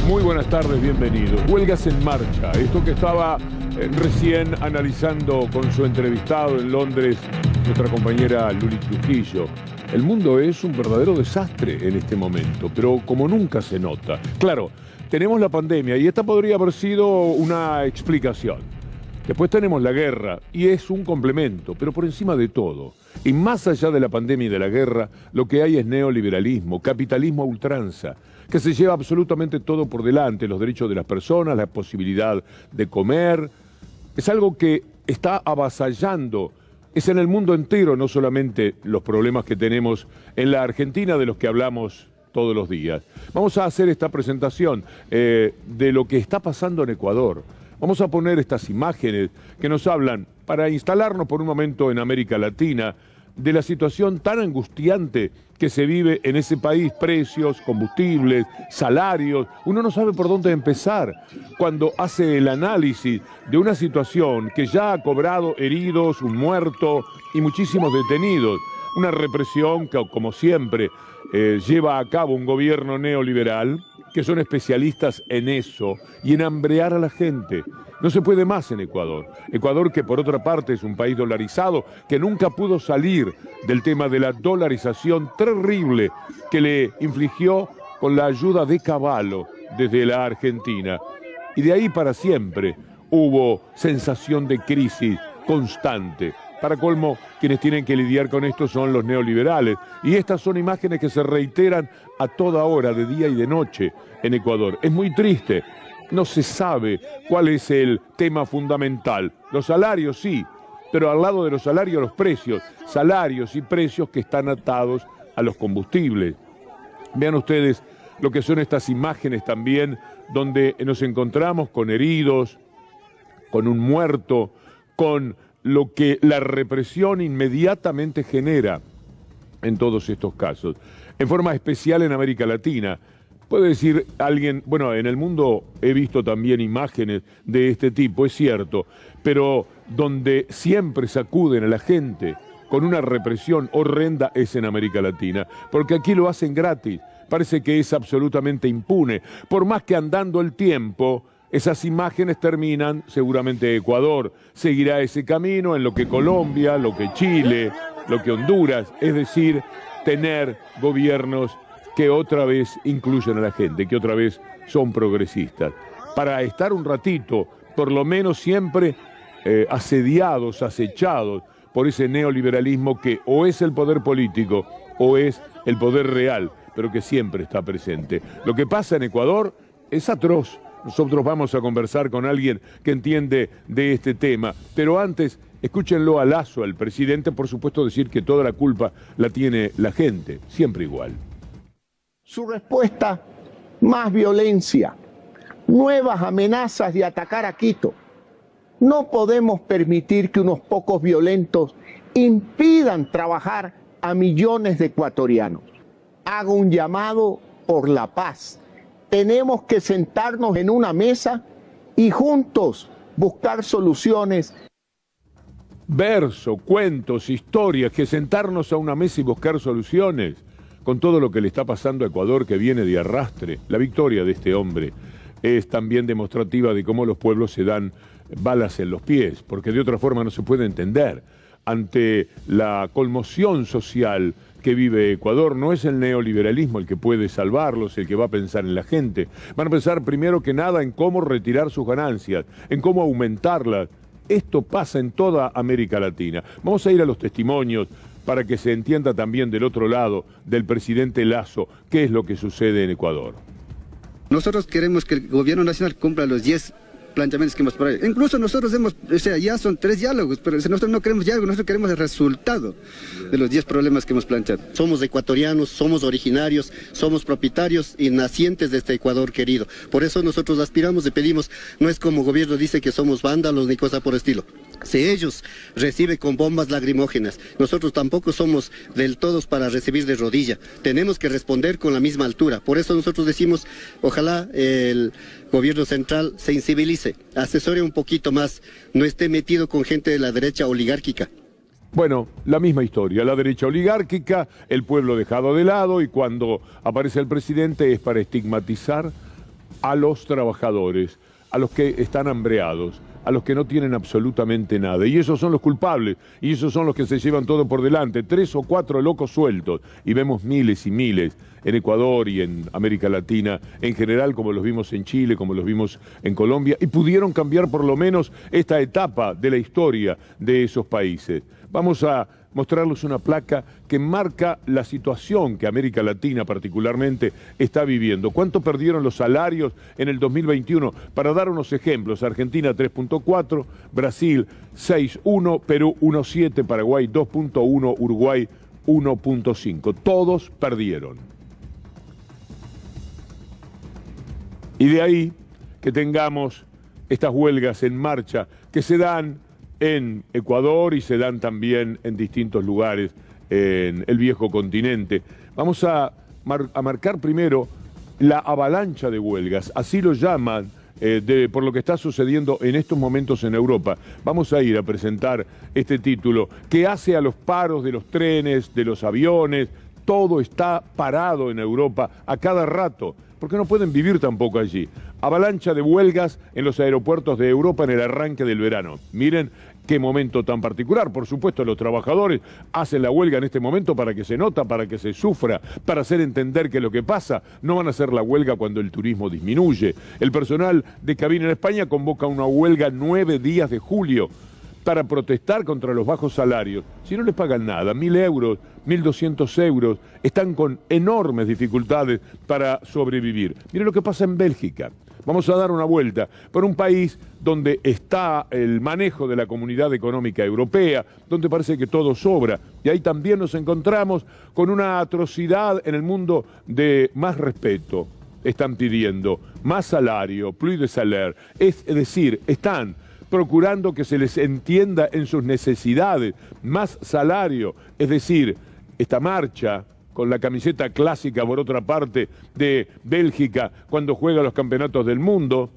Muy buenas tardes, bienvenidos. Huelgas en marcha. Esto que estaba recién analizando con su entrevistado en Londres, nuestra compañera Luli Trujillo. El mundo es un verdadero desastre en este momento, pero como nunca se nota. Claro, tenemos la pandemia y esta podría haber sido una explicación. Después tenemos la guerra y es un complemento, pero por encima de todo, y más allá de la pandemia y de la guerra, lo que hay es neoliberalismo, capitalismo a ultranza, que se lleva absolutamente todo por delante, los derechos de las personas, la posibilidad de comer. Es algo que está avasallando, es en el mundo entero, no solamente los problemas que tenemos en la Argentina de los que hablamos todos los días. Vamos a hacer esta presentación de lo que está pasando en Ecuador. Vamos a poner estas imágenes que nos hablan, para instalarnos por un momento en América Latina, de la situación tan angustiante que se vive en ese país, precios, combustibles, salarios. Uno no sabe por dónde empezar cuando hace el análisis de una situación que ya ha cobrado heridos, un muerto y muchísimos detenidos. Una represión que, como siempre, lleva a cabo un gobierno neoliberal, que son especialistas en eso y en hambrear a la gente. No se puede más en Ecuador. Ecuador, que por otra parte es un país dolarizado, que nunca pudo salir del tema de la dolarización terrible que le infligió con la ayuda de Cavallo desde la Argentina. Y de ahí para siempre hubo sensación de crisis constante. Para colmo, quienes tienen que lidiar con esto son los neoliberales. Y estas son imágenes que se reiteran a toda hora, de día y de noche, en Ecuador. Es muy triste. No se sabe cuál es el tema fundamental. Los salarios sí, pero al lado de los salarios los precios. Salarios y precios que están atados a los combustibles. Vean ustedes lo que son estas imágenes también, donde nos encontramos con heridos, con un muerto, con lo que la represión inmediatamente genera en todos estos casos. En forma especial en América Latina. Puede decir alguien, bueno, en el mundo he visto también imágenes de este tipo, es cierto, pero donde siempre sacuden a la gente con una represión horrenda es en América Latina, porque aquí lo hacen gratis, parece que es absolutamente impune, por más que andando el tiempo, esas imágenes terminan, seguramente Ecuador seguirá ese camino, en lo que Colombia, lo que Chile, lo que Honduras, es decir, tener gobiernos que otra vez incluyen a la gente, que otra vez son progresistas. Para estar un ratito, por lo menos siempre asediados, acechados por ese neoliberalismo que o es el poder político o es el poder real, pero que siempre está presente. Lo que pasa en Ecuador es atroz. Nosotros vamos a conversar con alguien que entiende de este tema, pero antes escúchenlo a Lasso, al presidente, por supuesto decir que toda la culpa la tiene la gente, siempre igual. Su respuesta, más violencia, nuevas amenazas de atacar a Quito. No podemos permitir que unos pocos violentos impidan trabajar a millones de ecuatorianos. Hago un llamado por la paz. Tenemos que sentarnos en una mesa y juntos buscar soluciones. Verso, cuentos, historias, que sentarnos a una mesa y buscar soluciones. Con todo lo que le está pasando a Ecuador, que viene de arrastre, la victoria de este hombre es también demostrativa de cómo los pueblos se dan balas en los pies, porque de otra forma no se puede entender. Ante la conmoción social que vive Ecuador, no es el neoliberalismo el que puede salvarlos, el que va a pensar en la gente. Van a pensar primero que nada en cómo retirar sus ganancias, en cómo aumentarlas. Esto pasa en toda América Latina. Vamos a ir a los testimonios para que se entienda también del otro lado del presidente Lasso qué es lo que sucede en Ecuador. Nosotros queremos que el gobierno nacional cumpla los 10 planteamientos que hemos propuesto. Incluso nosotros ya son 3 diálogos, pero nosotros no queremos diálogo, nosotros queremos el resultado de los 10 problemas que hemos planteado. Somos ecuatorianos, somos originarios, somos propietarios y nacientes de este Ecuador querido. Por eso nosotros aspiramos y pedimos, no es como gobierno dice que somos vándalos ni cosa por estilo. Si ellos reciben con bombas lacrimógenas, nosotros tampoco somos del todos para recibir de rodilla. Tenemos que responder con la misma altura. Por eso nosotros decimos, ojalá el gobierno central se sensibilice, asesore un poquito más, no esté metido con gente de la derecha oligárquica. Bueno, la misma historia, la derecha oligárquica, el pueblo dejado de lado, y cuando aparece el presidente es para estigmatizar a los trabajadores, a los que están hambreados, a los que no tienen absolutamente nada. Y esos son los culpables, y esos son los que se llevan todo por delante. 3 o 4 locos sueltos, y vemos miles y miles en Ecuador y en América Latina en general, como los vimos en Chile, como los vimos en Colombia, y pudieron cambiar por lo menos esta etapa de la historia de esos países. Vamos a mostrarles una placa que marca la situación que América Latina particularmente está viviendo. ¿Cuánto perdieron los salarios en el 2021? Para dar unos ejemplos, Argentina 3.4, Brasil 6.1, Perú 1.7, Paraguay 2.1, Uruguay 1.5. Todos perdieron. Y de ahí que tengamos estas huelgas en marcha que se dan en Ecuador y se dan también en distintos lugares en el viejo continente. Vamos a marcar primero la avalancha de huelgas, así lo llaman por lo que está sucediendo en estos momentos en Europa. Vamos a ir a presentar este título que hace a los paros de los trenes, de los aviones. Todo está parado en Europa a cada rato, porque no pueden vivir tampoco allí. Avalancha de huelgas en los aeropuertos de Europa en el arranque del verano. Miren qué momento tan particular. Por supuesto, los trabajadores hacen la huelga en este momento para que se nota, para que se sufra, para hacer entender que lo que pasa. No van a hacer la huelga cuando el turismo disminuye. El personal de cabina en España convoca una huelga 9 días de julio para protestar contra los bajos salarios. Si no les pagan nada, 1.000 euros, 1.200 euros, están con enormes dificultades para sobrevivir. Miren lo que pasa en Bélgica. Vamos a dar una vuelta por un país donde está el manejo de la Comunidad Económica Europea, donde parece que todo sobra. Y ahí también nos encontramos con una atrocidad en el mundo de más respeto. Están pidiendo más salario, plus de salaire, es decir, están procurando que se les entienda en sus necesidades, más salario, es decir, esta marcha con la camiseta clásica, por otra parte, de Bélgica cuando juega los campeonatos del mundo,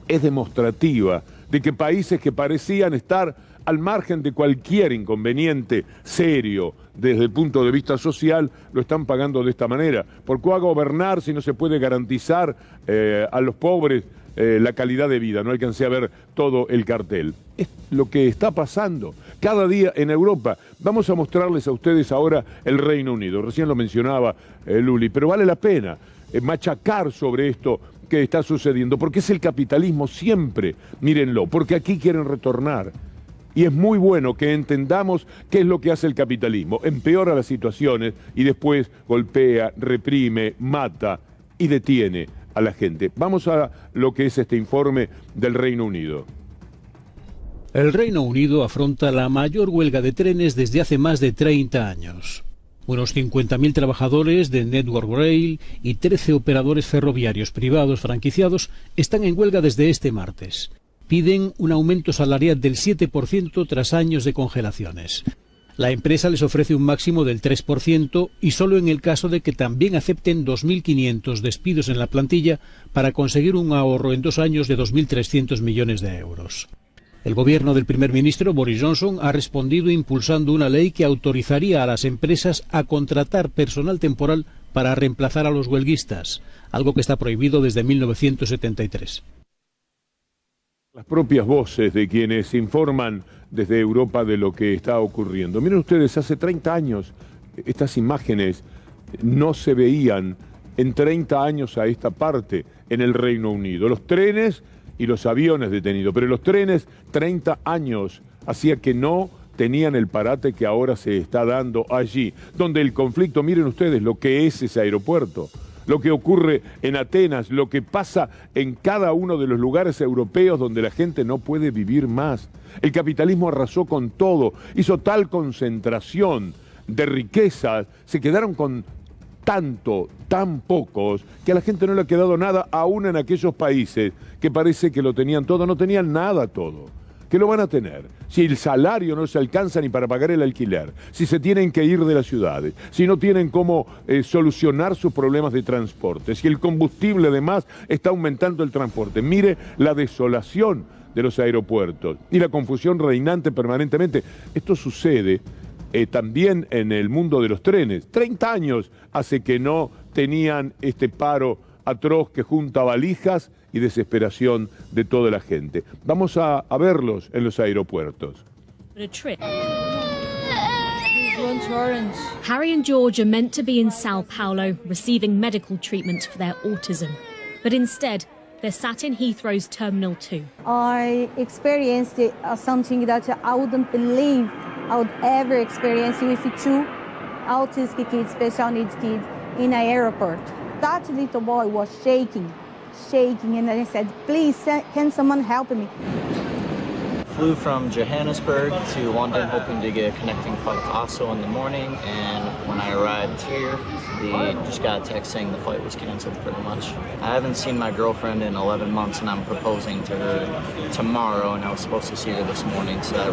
es demostrativa de que países que parecían estar al margen de cualquier inconveniente serio desde el punto de vista social, lo están pagando de esta manera. ¿Por qué va a gobernar si no se puede garantizar a los pobres la calidad de vida? No alcancé a ver todo el cartel. Es lo que está pasando cada día en Europa. Vamos a mostrarles a ustedes ahora el Reino Unido. Recién lo mencionaba Luli, pero vale la pena machacar sobre esto que está sucediendo, porque es el capitalismo siempre, mírenlo, porque aquí quieren retornar. Y es muy bueno que entendamos qué es lo que hace el capitalismo. Empeora las situaciones y después golpea, reprime, mata y detiene a la gente. Vamos a lo que es este informe del Reino Unido. El Reino Unido afronta la mayor huelga de trenes desde hace más de 30 años. Unos 50.000 trabajadores de Network Rail y 13 operadores ferroviarios privados franquiciados están en huelga desde este martes. Piden un aumento salarial del 7% tras años de congelaciones. La empresa les ofrece un máximo del 3% y solo en el caso de que también acepten 2.500 despidos en la plantilla para conseguir un ahorro en 2 años de 2.300 millones de euros. El gobierno del primer ministro Boris Johnson ha respondido impulsando una ley que autorizaría a las empresas a contratar personal temporal para reemplazar a los huelguistas, algo que está prohibido desde 1973. Las propias voces de quienes informan desde Europa de lo que está ocurriendo. Miren ustedes, hace 30 años estas imágenes no se veían en 30 años a esta parte en el Reino Unido. Los trenes y los aviones detenidos, pero los trenes 30 años hacía que no tenían el parate que ahora se está dando allí, donde el conflicto, miren ustedes lo que es ese aeropuerto, lo que ocurre en Atenas, lo que pasa en cada uno de los lugares europeos donde la gente no puede vivir más. El capitalismo arrasó con todo, hizo tal concentración de riquezas, se quedaron con tan pocos, que a la gente no le ha quedado nada, aún en aquellos países que parece que lo tenían todo, no tenían nada todo. ¿Qué lo van a tener? Si el salario no se alcanza ni para pagar el alquiler, si se tienen que ir de las ciudades, si no tienen cómo solucionar sus problemas de transporte, si el combustible además está aumentando el transporte. Mire la desolación de los aeropuertos y la confusión reinante permanentemente. Esto sucede también en el mundo de los trenes. 30 años hace que no tenían este paro atroz que junta valijas y desesperación de toda la gente. Vamos a verlos en los aeropuertos. Harry and George are meant to be in Sao Paulo receiving medical treatment for their autism. But instead, they're sat in Heathrow's Terminal 2. I experienced something that I wouldn't believe I would ever experience with two autistic kids, special needs kids, in an airport. That little boy was shaking, and I said, please, can someone help me? Flew from Johannesburg to London hoping to get a connecting flight to Oslo in the morning, and when I arrived here, just got a text saying the flight was canceled pretty much. I haven't seen my girlfriend in 11 months and I'm proposing to her tomorrow, and I was supposed to see her this morning, so that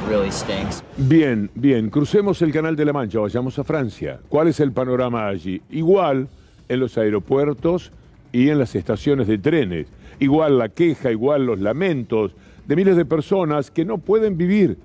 really stinks. Bien, crucemos el Canal de la Mancha, vayamos a Francia. ¿Cuál es el panorama allí? Igual en los aeropuertos y en las estaciones de trenes. Igual la queja, igual los lamentos de miles de personas que no pueden vivir.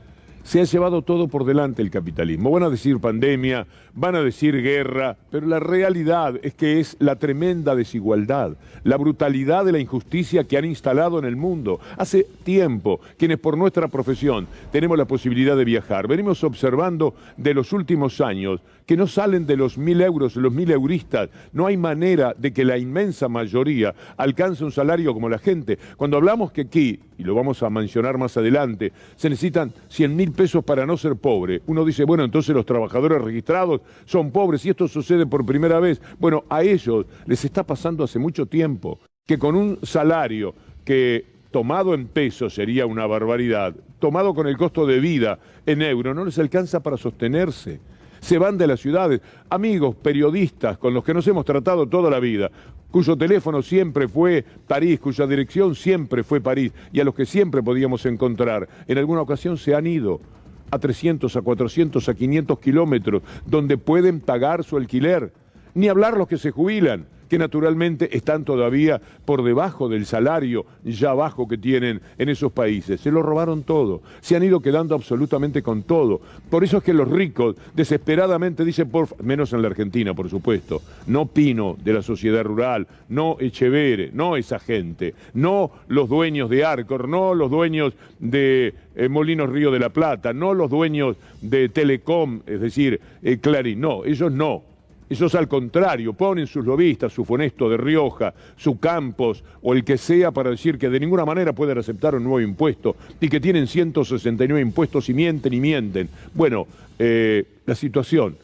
Se ha llevado todo por delante el capitalismo. Van a decir pandemia, van a decir guerra, pero la realidad es que es la tremenda desigualdad, la brutalidad de la injusticia que han instalado en el mundo. Hace tiempo, quienes por nuestra profesión tenemos la posibilidad de viajar, venimos observando de los últimos años que no salen de los 1.000 euros, los 1.000 euristas. No hay manera de que la inmensa mayoría alcance un salario como la gente. Cuando hablamos que aquí, y lo vamos a mencionar más adelante, se necesitan 100.000 pesos para no ser pobre, uno dice, bueno, entonces los trabajadores registrados son pobres y esto sucede por primera vez. Bueno, a ellos les está pasando hace mucho tiempo que con un salario que tomado en pesos sería una barbaridad, tomado con el costo de vida en euros, no les alcanza para sostenerse. Se van de las ciudades. Amigos periodistas con los que nos hemos tratado toda la vida, cuyo teléfono siempre fue París, cuya dirección siempre fue París, y a los que siempre podíamos encontrar, en alguna ocasión se han ido a 300, a 400, a 500 kilómetros, donde pueden pagar su alquiler. Ni hablar los que se jubilan, que naturalmente están todavía por debajo del salario ya bajo que tienen en esos países. Se lo robaron todo, se han ido quedando absolutamente con todo. Por eso es que los ricos desesperadamente dicen, menos en la Argentina, por supuesto, no Pino de la sociedad rural, no Echeverre, no esa gente, no los dueños de Arcor, no los dueños de Molinos Río de la Plata, no los dueños de Telecom, es decir, Clarín, no, ellos no. Ellos al contrario, ponen sus lobistas, su Fonesto de Rioja, su Campos o el que sea para decir que de ninguna manera pueden aceptar un nuevo impuesto y que tienen 169 impuestos y mienten y mienten. Bueno, la situación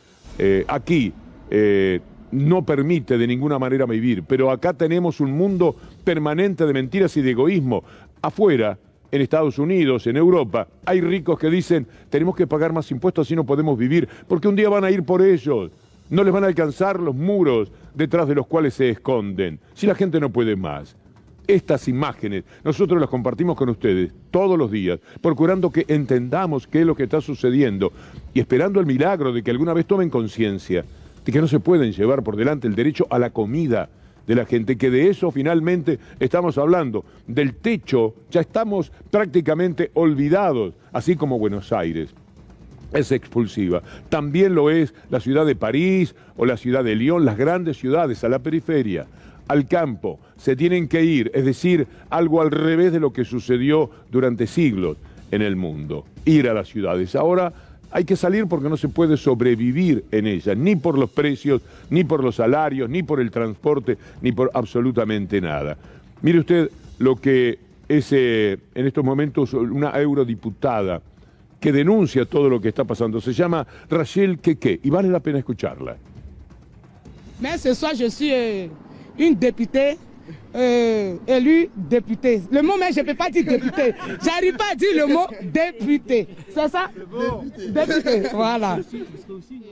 aquí no permite de ninguna manera vivir, pero acá tenemos un mundo permanente de mentiras y de egoísmo. Afuera, en Estados Unidos, en Europa, hay ricos que dicen tenemos que pagar más impuestos así no podemos vivir, porque un día van a ir por ellos. No les van a alcanzar los muros detrás de los cuales se esconden, si la gente no puede más. Estas imágenes nosotros las compartimos con ustedes todos los días, procurando que entendamos qué es lo que está sucediendo y esperando el milagro de que alguna vez tomen conciencia de que no se pueden llevar por delante el derecho a la comida de la gente, que de eso finalmente estamos hablando. Del techo ya estamos prácticamente olvidados, así como Buenos Aires es expulsiva. También lo es la ciudad de París o la ciudad de Lyon, las grandes ciudades a la periferia, al campo. Se tienen que ir, es decir, algo al revés de lo que sucedió durante siglos en el mundo. Ir a las ciudades. Ahora hay que salir porque no se puede sobrevivir en ellas, ni por los precios, ni por los salarios, ni por el transporte, ni por absolutamente nada. Mire usted lo que es en estos momentos una eurodiputada que denuncia todo lo que está pasando. Se llama Rachel Keke y vale la pena escucharla. Mais ce soir, je suis une députée, élue députée. Le mot même, je ne peux pas dire députée. J'arrive pas à dire le mot député. C'est ça? Député, voilà.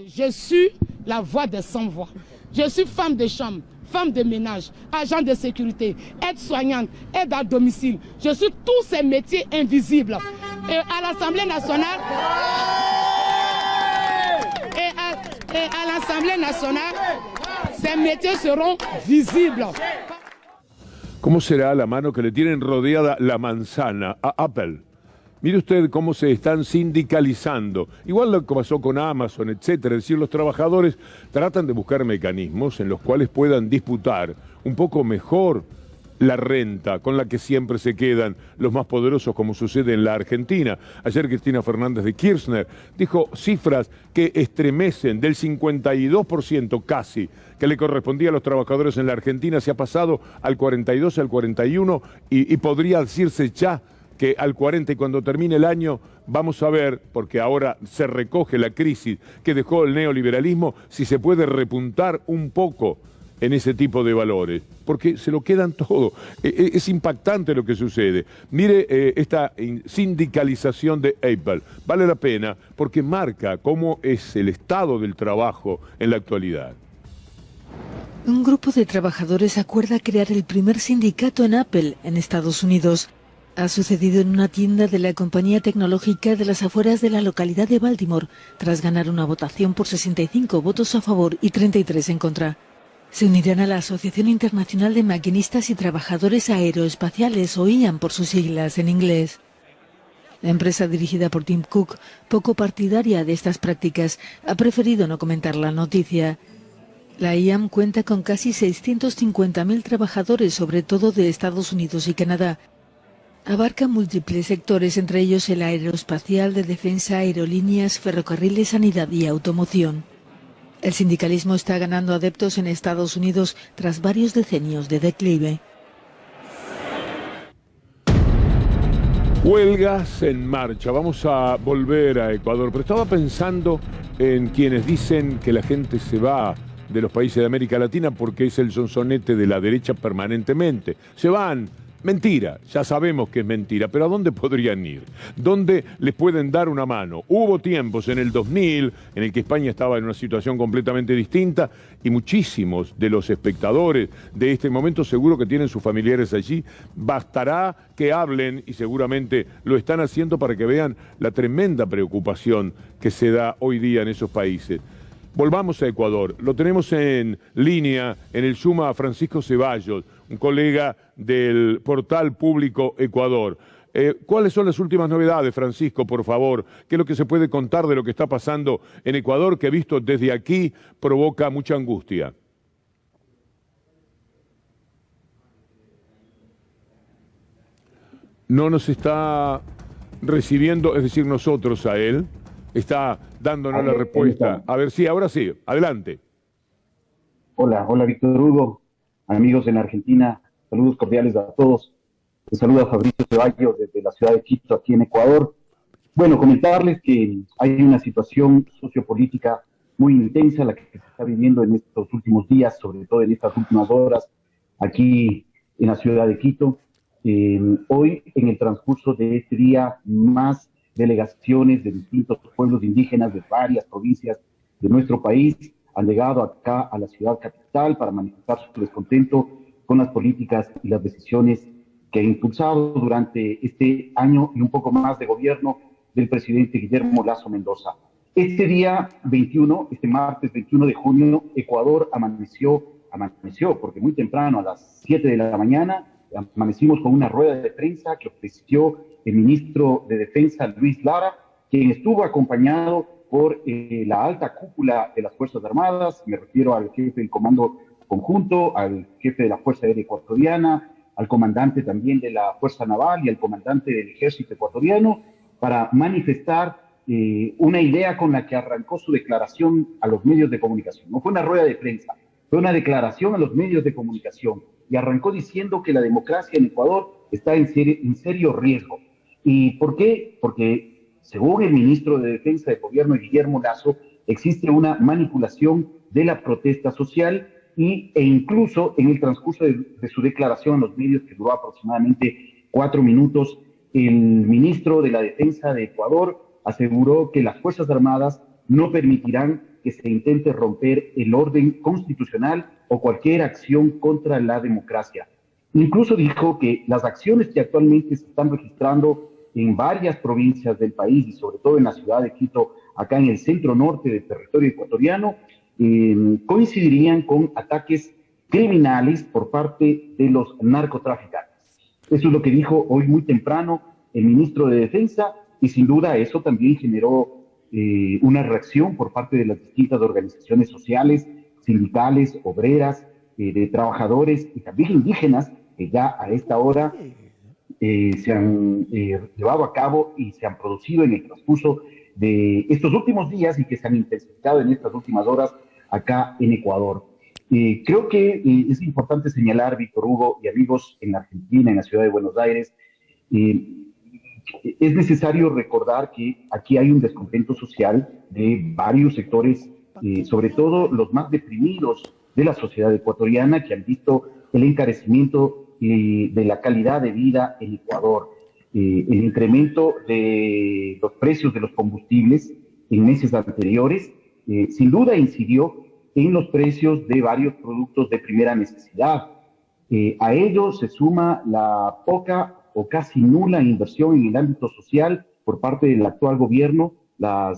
Je suis la voix des sans-voix. Je suis femme de chambre, femme de ménage, agent de sécurité, aide-soignante, aide à domicile. Je suis tous ces métiers invisibles. Et à l'Assemblée nationale, ces métiers seront visibles. ¿Cómo será la mano que le tienen rodeada la manzana a Apple? Mire usted cómo se están sindicalizando. Igual lo que pasó con Amazon, etcétera. Es decir, los trabajadores tratan de buscar mecanismos en los cuales puedan disputar un poco mejor la renta con la que siempre se quedan los más poderosos, como sucede en la Argentina. Ayer Cristina Fernández de Kirchner dijo cifras que estremecen. Del 52% casi que le correspondía a los trabajadores en la Argentina se ha pasado al 42, al 41 y podría decirse ya que al 40, y cuando termine el año vamos a ver, porque ahora se recoge la crisis que dejó el neoliberalismo, si se puede repuntar un poco en ese tipo de valores, porque se lo quedan todo. Es impactante lo que sucede. Mire esta sindicalización de Apple. Vale la pena porque marca cómo es el estado del trabajo en la actualidad. Un grupo de trabajadores acuerda crear el primer sindicato en Apple, en Estados Unidos. Ha sucedido en una tienda de la compañía tecnológica de las afueras de la localidad de Baltimore, tras ganar una votación por 65 votos a favor y 33 en contra. Se unirán a la Asociación Internacional de Maquinistas y Trabajadores Aeroespaciales, o IAM por sus siglas en inglés. La empresa dirigida por Tim Cook, poco partidaria de estas prácticas, ha preferido no comentar la noticia. La IAM cuenta con casi 650.000 trabajadores, sobre todo de Estados Unidos y Canadá. Abarca múltiples sectores, entre ellos el aeroespacial, de defensa, aerolíneas, ferrocarriles, sanidad y automoción. El sindicalismo está ganando adeptos en Estados Unidos tras varios decenios de declive. Huelgas en marcha. Vamos a volver a Ecuador, pero estaba pensando en quienes dicen que la gente se va de los países de América Latina porque es el sonsonete de la derecha permanentemente. Se van. Mentira, ya sabemos que es mentira, pero ¿a dónde podrían ir? ¿Dónde les pueden dar una mano? Hubo tiempos en el 2000 en el que España estaba en una situación completamente distinta y muchísimos de los espectadores de este momento seguro que tienen sus familiares allí. Bastará que hablen, y seguramente lo están haciendo, para que vean la tremenda preocupación que se da hoy día en esos países. Volvamos a Ecuador. Lo tenemos en línea en el Zoom a Francisco Ceballos, un colega del portal público Ecuador. ¿Cuáles son las últimas novedades, Francisco, por favor? ¿Qué es lo que se puede contar de lo que está pasando en Ecuador, que visto desde aquí provoca mucha angustia? No nos está recibiendo, es decir, nosotros a él. Está dándonos la respuesta. A ver, sí, ahora sí. Adelante. Hola Víctor Hugo, amigos en Argentina, saludos cordiales a todos. Les saluda Fabricio Ceballos desde la ciudad de Quito, aquí en Ecuador. Bueno, comentarles que hay una situación sociopolítica muy intensa la que se está viviendo en estos últimos días, sobre todo en estas últimas horas, aquí en la ciudad de Quito. Hoy, en el transcurso de este día, más delegaciones de distintos pueblos indígenas de varias provincias de nuestro país han llegado acá a la ciudad capital para manifestar su descontento con las políticas y las decisiones que ha impulsado durante este año y un poco más de gobierno del presidente Guillermo Lasso Mendoza. Este día 21, este martes 21 de junio, Ecuador amaneció, porque muy temprano, a las 7 de la mañana, amanecimos con una rueda de prensa que ofreció el ministro de Defensa, Luis Lara, quien estuvo acompañado por la alta cúpula de las Fuerzas Armadas. Me refiero al jefe del Comando Conjunto, al jefe de la Fuerza Aérea Ecuatoriana, al comandante también de la Fuerza Naval y al comandante del Ejército Ecuatoriano, para manifestar una idea con la que arrancó su declaración a los medios de comunicación. No fue una rueda de prensa, fue una declaración a los medios de comunicación, y arrancó diciendo que la democracia en Ecuador está en serio riesgo. ¿Y por qué? Porque, según el ministro de Defensa del gobierno, Guillermo Lasso, existe una manipulación de la protesta social e incluso en el transcurso de su declaración a los medios, que duró aproximadamente 4 minutos, el ministro de la Defensa de Ecuador aseguró que las Fuerzas Armadas no permitirán que se intente romper el orden constitucional o cualquier acción contra la democracia. Incluso dijo que las acciones que actualmente se están registrando en varias provincias del país y sobre todo en la ciudad de Quito, acá en el centro norte del territorio ecuatoriano, coincidirían con ataques criminales por parte de los narcotraficantes. Eso es lo que dijo hoy muy temprano el ministro de Defensa, y sin duda eso también generó una reacción por parte de las distintas organizaciones sociales, sindicales, obreras, de trabajadores y también indígenas, que ya a esta hora se han llevado a cabo y se han producido en el transcurso de estos últimos días y que se han intensificado en estas últimas horas acá en Ecuador. Creo que es importante señalar, Víctor Hugo y amigos en Argentina, en la ciudad de Buenos Aires, es necesario recordar que aquí hay un descontento social de varios sectores, sobre todo los más deprimidos de la sociedad ecuatoriana, que han visto el encarecimiento de la calidad de vida en Ecuador, el incremento de los precios de los combustibles en meses anteriores, sin duda incidió en los precios de varios productos de primera necesidad. A ello se suma la poca o casi nula inversión en el ámbito social por parte del actual gobierno. La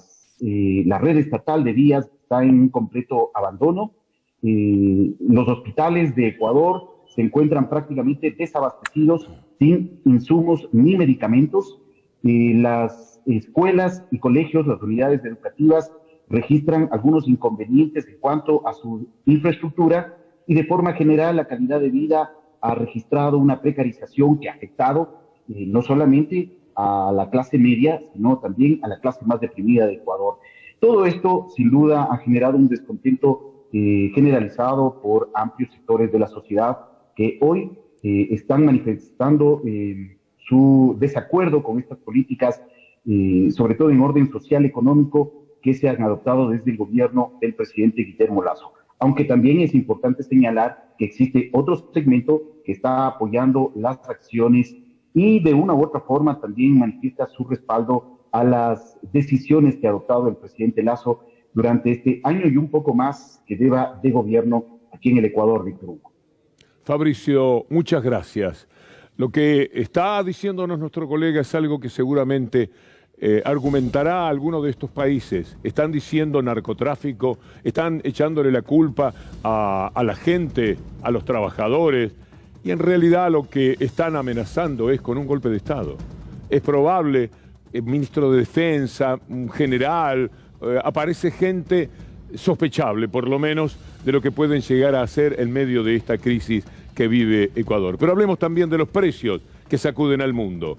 red estatal de vías está en un completo abandono. Los hospitales de Ecuador se encuentran prácticamente desabastecidos, sin insumos ni medicamentos. Las escuelas y colegios, las unidades educativas, registran algunos inconvenientes en cuanto a su infraestructura, y de forma general la calidad de vida ha registrado una precarización que ha afectado no solamente a la clase media, sino también a la clase más deprimida de Ecuador. Todo esto, sin duda, ha generado un descontento generalizado por amplios sectores de la sociedad que hoy están manifestando su desacuerdo con estas políticas, sobre todo en orden social económico, que se han adoptado desde el gobierno del presidente Guillermo Lasso. Aunque también es importante señalar que existe otro segmento que está apoyando las acciones y de una u otra forma también manifiesta su respaldo a las decisiones que ha adoptado el presidente Lasso durante este año y un poco más que lleva de gobierno aquí en el Ecuador, Víctor Hugo. Fabricio, muchas gracias. Lo que está diciéndonos nuestro colega es algo que seguramente argumentará a alguno de estos países. Están diciendo narcotráfico, están echándole la culpa a la gente, a los trabajadores, y en realidad lo que están amenazando es con un golpe de Estado. Es probable, el ministro de Defensa, un general, aparece gente sospechable, por lo menos, de lo que pueden llegar a hacer en medio de esta crisis que vive Ecuador. Pero hablemos también de los precios que sacuden al mundo.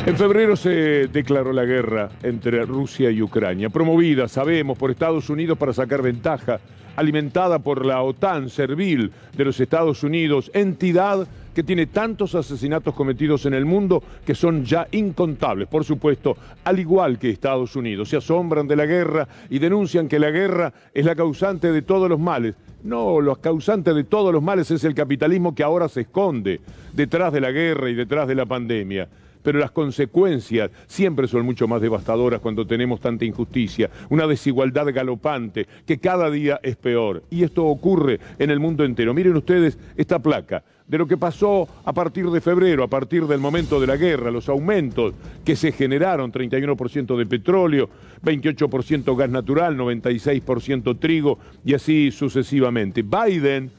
En febrero se declaró la guerra entre Rusia y Ucrania, promovida, sabemos, por Estados Unidos para sacar ventaja, alimentada por la OTAN servil de los Estados Unidos, entidad que tiene tantos asesinatos cometidos en el mundo que son ya incontables. Por supuesto, al igual que Estados Unidos, se asombran de la guerra y denuncian que la guerra es la causante de todos los males. No, lo causante de todos los males es el capitalismo que ahora se esconde detrás de la guerra y detrás de la pandemia. Pero las consecuencias siempre son mucho más devastadoras cuando tenemos tanta injusticia, una desigualdad galopante que cada día es peor. Y esto ocurre en el mundo entero. Miren ustedes esta placa de lo que pasó a partir de febrero, a partir del momento de la guerra, los aumentos que se generaron, 31% de petróleo, 28% gas natural, 96% trigo y así sucesivamente. Biden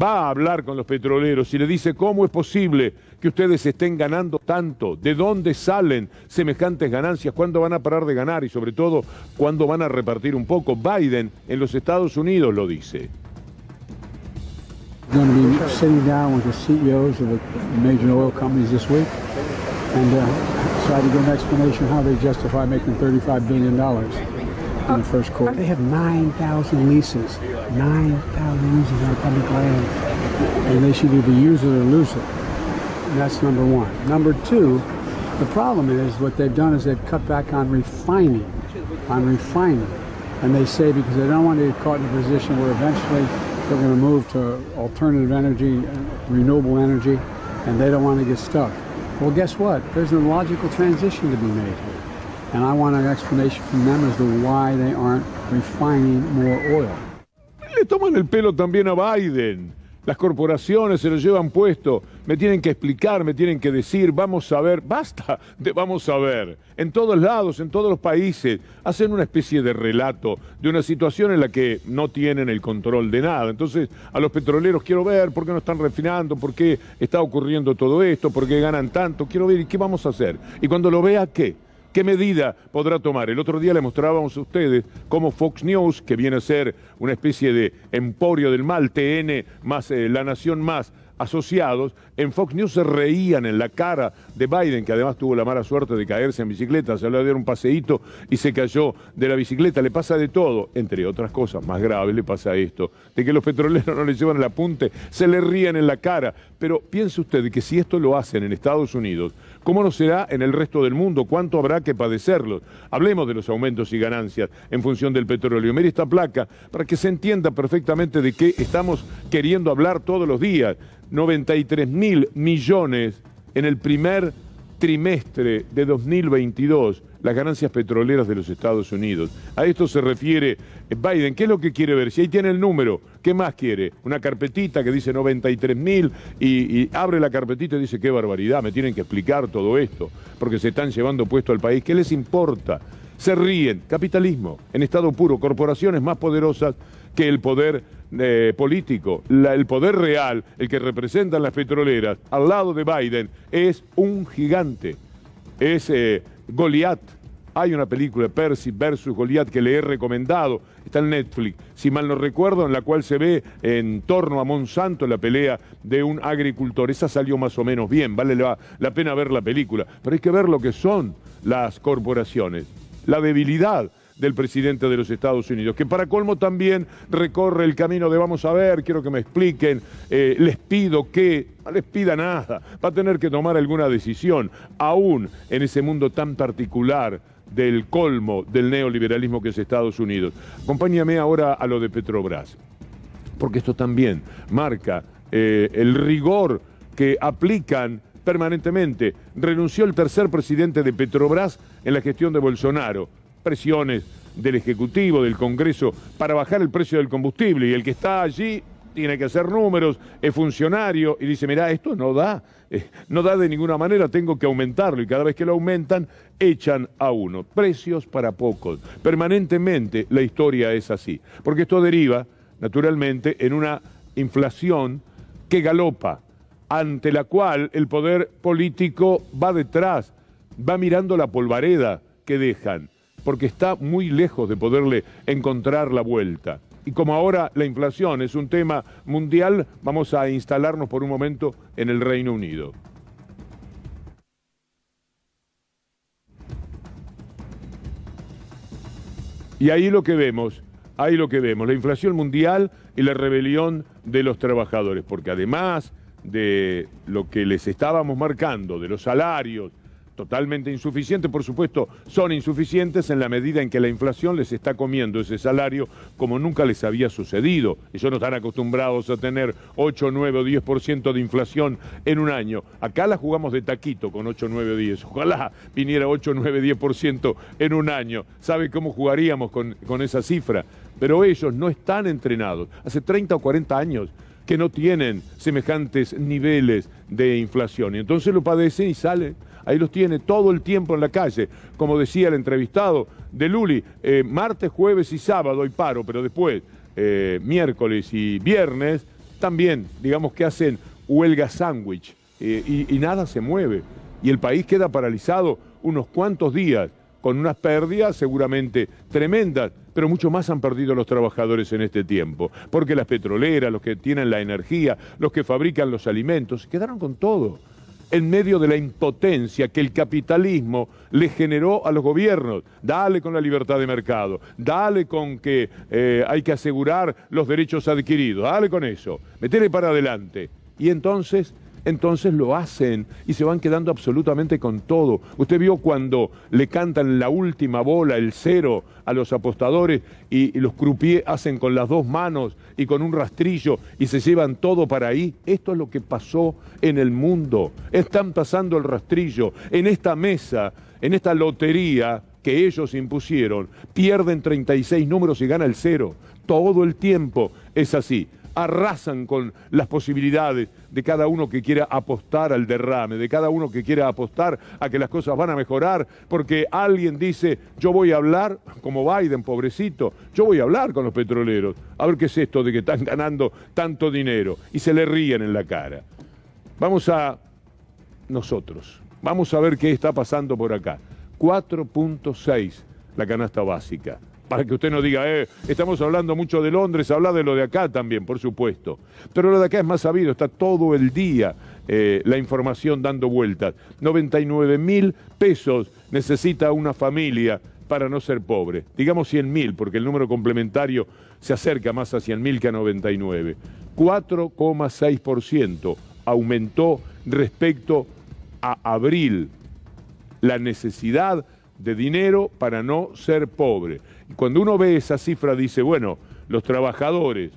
va a hablar con los petroleros y le dice: ¿cómo es posible que ustedes estén ganando tanto? ¿De dónde salen semejantes ganancias? ¿Cuándo van a parar de ganar? Y sobre todo, ¿cuándo van a repartir un poco? Biden en los Estados Unidos lo dice. Going to be sitting down with the CEOs of the major oil companies this week and try to get an explanation how they justify making $35 billion in the first quarter. They have 9,000 leases, 9,000 leases on public land, and they should either use it or lose it. And that's number one. Number two, the problem is what they've done is they've cut back on refining. And they say because they don't want to get caught in a position where eventually they're going to move to alternative energy, renewable energy, and they don't want to get stuck. Well, guess what? There's a logical transition to be made here. And I want an explanation from them as to why they aren't refining more oil. Le toman el pelo también a Biden. Las corporaciones se lo llevan puesto. me tienen que explicar, me tienen que decir, vamos a ver, basta de vamos a ver. En todos lados, en todos los países, hacen una especie de relato de una situación en la que no tienen el control de nada. Entonces, a los petroleros quiero ver por qué no están refinando, por qué está ocurriendo todo esto, por qué ganan tanto, quiero ver, ¿y qué vamos a hacer? Y cuando lo vea, ¿qué? ¿Qué medida podrá tomar? El otro día le mostrábamos a ustedes cómo Fox News, que viene a ser una especie de emporio del mal, TN más La Nación más, asociados, en Fox News se reían en la cara de Biden, que además tuvo la mala suerte de caerse en bicicleta, se le dio un paseíto y se cayó de la bicicleta. Le pasa de todo, entre otras cosas más graves le pasa esto, de que los petroleros no le llevan el apunte, se le rían en la cara. Pero piense usted que si esto lo hacen en Estados Unidos, ¿cómo no será en el resto del mundo? ¿Cuánto habrá que padecerlo? Hablemos de los aumentos y ganancias en función del petróleo. Mire esta placa para que se entienda perfectamente de qué estamos queriendo hablar todos los días. 93.000 millones en el primer trimestre de 2022, las ganancias petroleras de los Estados Unidos. A esto se refiere Biden. ¿Qué es lo que quiere ver? Si ahí tiene el número, ¿qué más quiere? Una carpetita que dice 93.000 y abre la carpetita y dice, qué barbaridad, me tienen que explicar todo esto, porque se están llevando puesto al país. ¿Qué les importa? Se ríen. Capitalismo, en estado puro, corporaciones más poderosas que el poder político, el poder real, el que representan las petroleras, al lado de Biden, es un gigante, es Goliat. Hay una película, Percy versus Goliat, que le he recomendado, está en Netflix, si mal no recuerdo, en la cual se ve en torno a Monsanto la pelea de un agricultor. Esa salió más o menos bien, vale la pena ver la película, pero hay que ver lo que son las corporaciones, la debilidad del presidente de los Estados Unidos, que para colmo también recorre el camino de vamos a ver, quiero que me expliquen, les pido que, no les pida nada, va a tener que tomar alguna decisión, aún en ese mundo tan particular del colmo del neoliberalismo que es Estados Unidos. Acompáñame ahora a lo de Petrobras, porque esto también marca el rigor que aplican permanentemente. Renunció el tercer presidente de Petrobras en la gestión de Bolsonaro. Presiones del Ejecutivo, del Congreso, para bajar el precio del combustible, y el que está allí tiene que hacer números, es funcionario, y dice, mirá, esto no da de ninguna manera, tengo que aumentarlo, y cada vez que lo aumentan, echan a uno. Precios para pocos. Permanentemente la historia es así, porque esto deriva, naturalmente, en una inflación que galopa, ante la cual el poder político va detrás, va mirando la polvareda que dejan, porque está muy lejos de poderle encontrar la vuelta. Y como ahora la inflación es un tema mundial, vamos a instalarnos por un momento en el Reino Unido. Y ahí lo que vemos, la inflación mundial y la rebelión de los trabajadores, porque además de lo que les estábamos marcando, de los salarios, totalmente insuficientes, por supuesto, son insuficientes en la medida en que la inflación les está comiendo ese salario como nunca les había sucedido. Ellos no están acostumbrados a tener 8, 9 o 10% de inflación en un año. Acá la jugamos de taquito con 8, 9 o 10. Ojalá viniera 8, 9, 10% en un año. ¿Sabe cómo jugaríamos con esa cifra? Pero ellos no están entrenados. Hace 30 o 40 años que no tienen semejantes niveles de inflación. Y entonces lo padecen y salen. Ahí los tiene todo el tiempo en la calle. Como decía el entrevistado de Luli, martes, jueves y sábado hay paro, pero después, miércoles y viernes, también, digamos que hacen huelga sándwich y nada se mueve. Y el país queda paralizado unos cuantos días, con unas pérdidas seguramente tremendas, pero mucho más han perdido los trabajadores en este tiempo, porque las petroleras, los que tienen la energía, los que fabrican los alimentos, quedaron con todo, en medio de la impotencia que el capitalismo le generó a los gobiernos. Dale con la libertad de mercado, dale con que hay que asegurar los derechos adquiridos, dale con eso, metele para adelante. Y entonces lo hacen y se van quedando absolutamente con todo. Usted vio cuando le cantan la última bola, el cero, a los apostadores y los croupiers hacen con las dos manos y con un rastrillo y se llevan todo para ahí. Esto es lo que pasó en el mundo. Están pasando el rastrillo en esta mesa, en esta lotería que ellos impusieron. Pierden 36 números y gana el cero. Todo el tiempo es así. arrasan con las posibilidades de cada uno que quiera apostar al derrame, de cada uno que quiera apostar a que las cosas van a mejorar, porque alguien dice, yo voy a hablar, como Biden, pobrecito, yo voy a hablar con los petroleros, a ver qué es esto de que están ganando tanto dinero, y se le ríen en la cara. Vamos a nosotros, vamos a ver qué está pasando por acá. 4.6 la canasta básica. Para que usted no diga, estamos hablando mucho de Londres, habla de lo de acá también, por supuesto. Pero lo de acá es más sabido, está todo el día la información dando vueltas. 99.000 pesos necesita una familia para no ser pobre. Digamos 100.000, porque el número complementario se acerca más a 100.000 que a 99. 4,6% aumentó respecto a abril la necesidad de dinero para no ser pobre. Y cuando uno ve esa cifra dice, bueno, los trabajadores